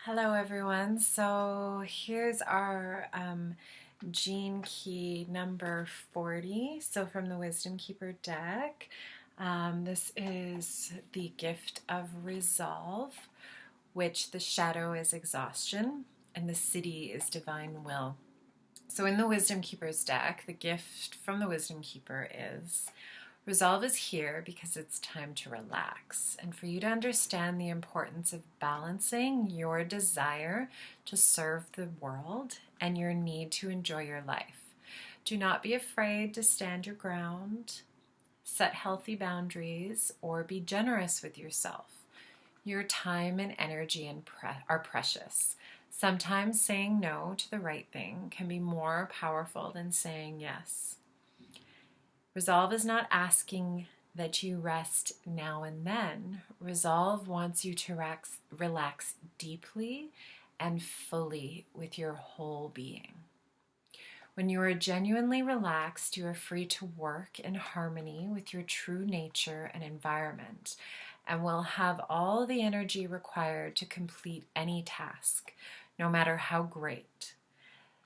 Hello everyone. So here's our Gene Key number 40. So from the Wisdom Keeper deck, this is the gift of resolve, which the shadow is exhaustion and the city is divine will. So in the Wisdom Keeper's deck, the gift from the Wisdom Keeper is resolve is here because it's time to relax and for you to understand the importance of balancing your desire to serve the world and your need to enjoy your life. Do not be afraid to stand your ground, set healthy boundaries, or be generous with yourself. Your time and energy are precious. Sometimes saying no to the right thing can be more powerful than saying yes. Resolve is not asking that you rest now and then. Resolve wants you to relax deeply and fully with your whole being. When you are genuinely relaxed, you are free to work in harmony with your true nature and environment, and will have all the energy required to complete any task, no matter how great.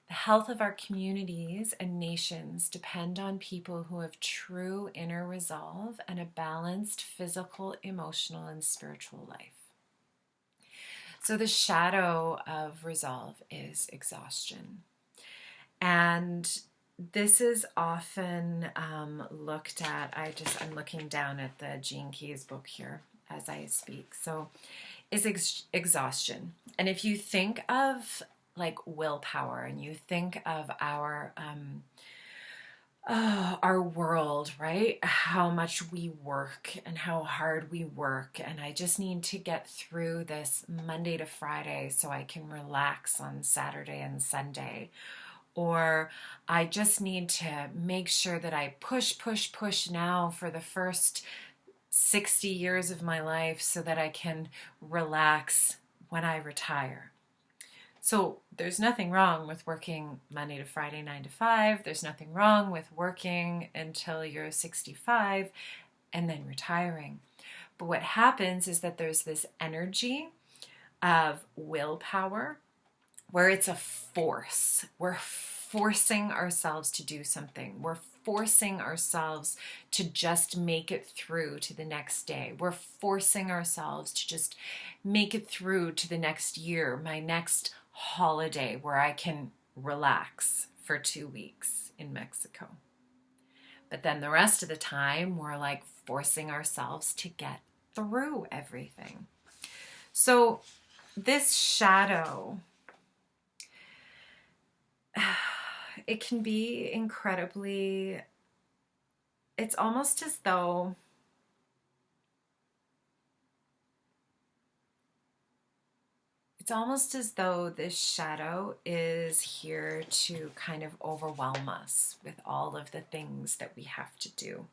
The health of our communities and nations depend on people who have true inner resolve and a balanced physical, emotional, and spiritual life. So the shadow of resolve is exhaustion. And this is often looked at, I'm looking down at the Gene Keys book here as I speak. So is exhaustion. And if you think of like willpower and you think of our world, right? How much we work and how hard we work. And I just need to get through this Monday to Friday so I can relax on Saturday and Sunday. Or I just need to make sure that I push now for the first 60 years of my life so that I can relax when I retire. So there's nothing wrong with working Monday to Friday, 9 to 5. There's nothing wrong with working until you're 65 and then retiring. But what happens is that there's this energy of willpower where it's a force. We're forcing ourselves to do something. We're forcing ourselves to just make it through to the next day. We're forcing ourselves to just make it through to the next year, my next holiday where I can relax for 2 weeks in Mexico. But then the rest of the time, we're like forcing ourselves to get through everything. So this shadow, it can be incredibly, it's almost as though this shadow is here to kind of overwhelm us with all of the things that we have to do.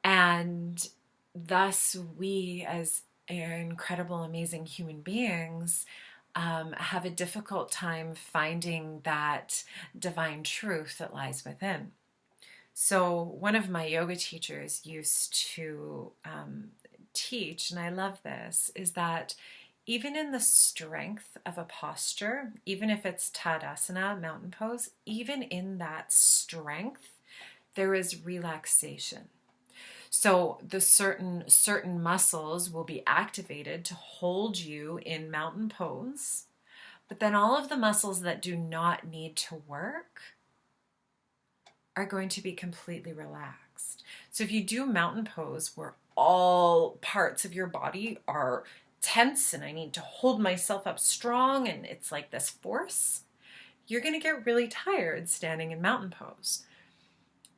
And thus we as incredible, amazing human beings have a difficult time finding that divine truth that lies within. So one of my yoga teachers used to teach, and I love this, is that even in the strength of a posture, even if it's Tadasana, mountain pose, even in that strength, there is relaxation. So the certain muscles will be activated to hold you in mountain pose, but then all of the muscles that do not need to work are going to be completely relaxed. So if you do mountain pose where all parts of your body are tense and I need to hold myself up strong and it's like this force, you're going to get really tired standing in mountain pose.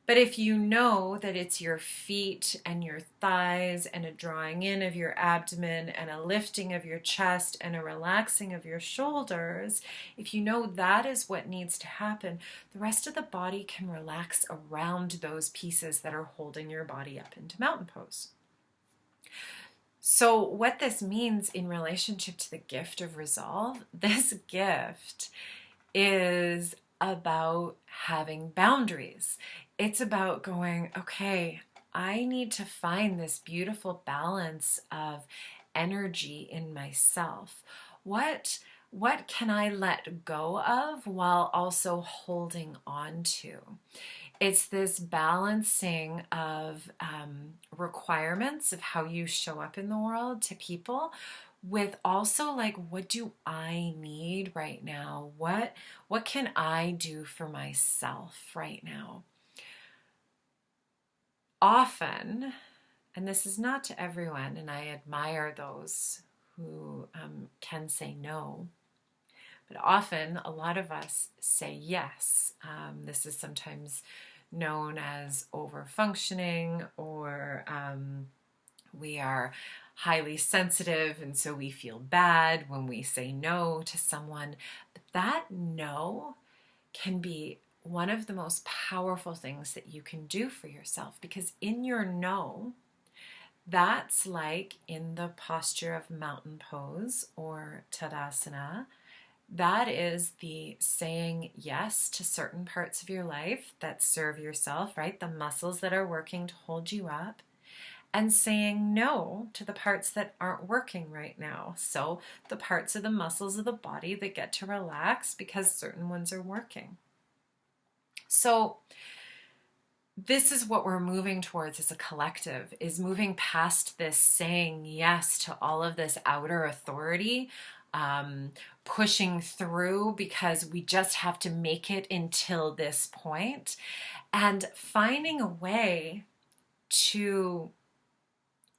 But if you know that it's your feet and your thighs and a drawing in of your abdomen and a lifting of your chest and a relaxing of your shoulders, if you know that is what needs to happen, the rest of the body can relax around those pieces that are holding your body up into mountain pose. So what this means in relationship to the gift of resolve, this gift is about having boundaries. It's about going, okay, I need to find this beautiful balance of energy in myself? What can I let go of while also holding on to? It's this balancing of requirements of how you show up in the world to people with also like, what do I need right now? What can I do for myself right now? Often, and this is not to everyone, and I admire those who can say no, but often a lot of us say yes. This is sometimes known as overfunctioning, or we are highly sensitive, and so we feel bad when we say no to someone. But that no can be one of the most powerful things that you can do for yourself, because in your no, that's like in the posture of mountain pose or Tadasana. That is the saying yes to certain parts of your life that serve yourself, right? The muscles that are working to hold you up, and saying no to the parts that aren't working right now. So the parts of the muscles of the body that get to relax because certain ones are working. So this is what we're moving towards as a collective, is moving past this saying yes to all of this outer authority, pushing through because we just have to make it until this point, and finding a way to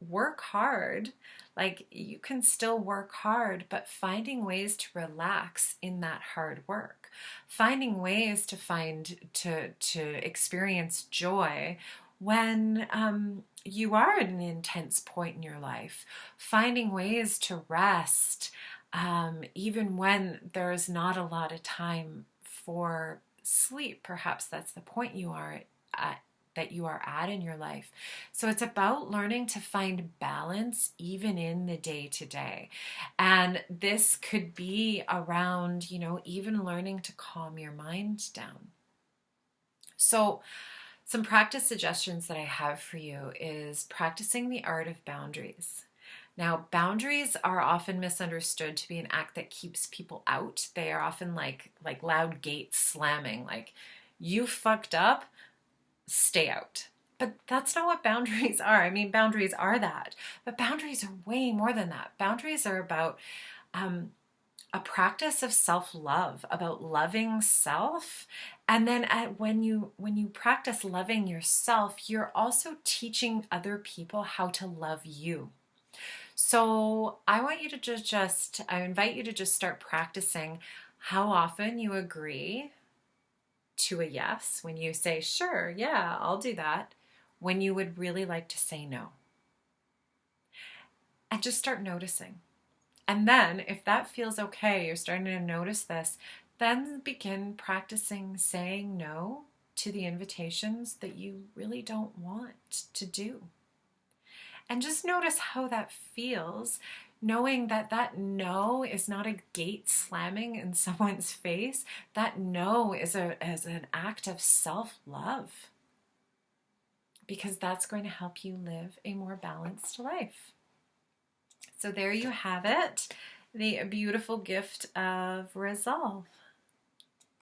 work hard. Like, you can still work hard, but finding ways to relax in that hard work, finding ways to experience joy when you are at an intense point in your life, finding ways to rest even when there's not a lot of time for sleep. Perhaps that's the point you are at, in your life. So it's about learning to find balance even in the day to day. And this could be around, even learning to calm your mind down. So some practice suggestions that I have for you is practicing the art of boundaries. Now, boundaries are often misunderstood to be an act that keeps people out. They are often like loud gates slamming, like, you fucked up, stay out. But that's not what boundaries are. I mean, boundaries are that, but boundaries are way more than that. Boundaries are about a practice of self-love, about loving self. And then when you practice loving yourself, you're also teaching other people how to love you. So I invite you to just start practicing how often you agree to a yes, when you say, sure, yeah, I'll do that, when you would really like to say no. And just start noticing. And then if that feels okay, you're starting to notice this, then begin practicing saying no to the invitations that you really don't want to do. And just notice how that feels, knowing that that no is not a gate slamming in someone's face. That no is an act of self-love, because that's going to help you live a more balanced life. So there you have it, the beautiful gift of resolve.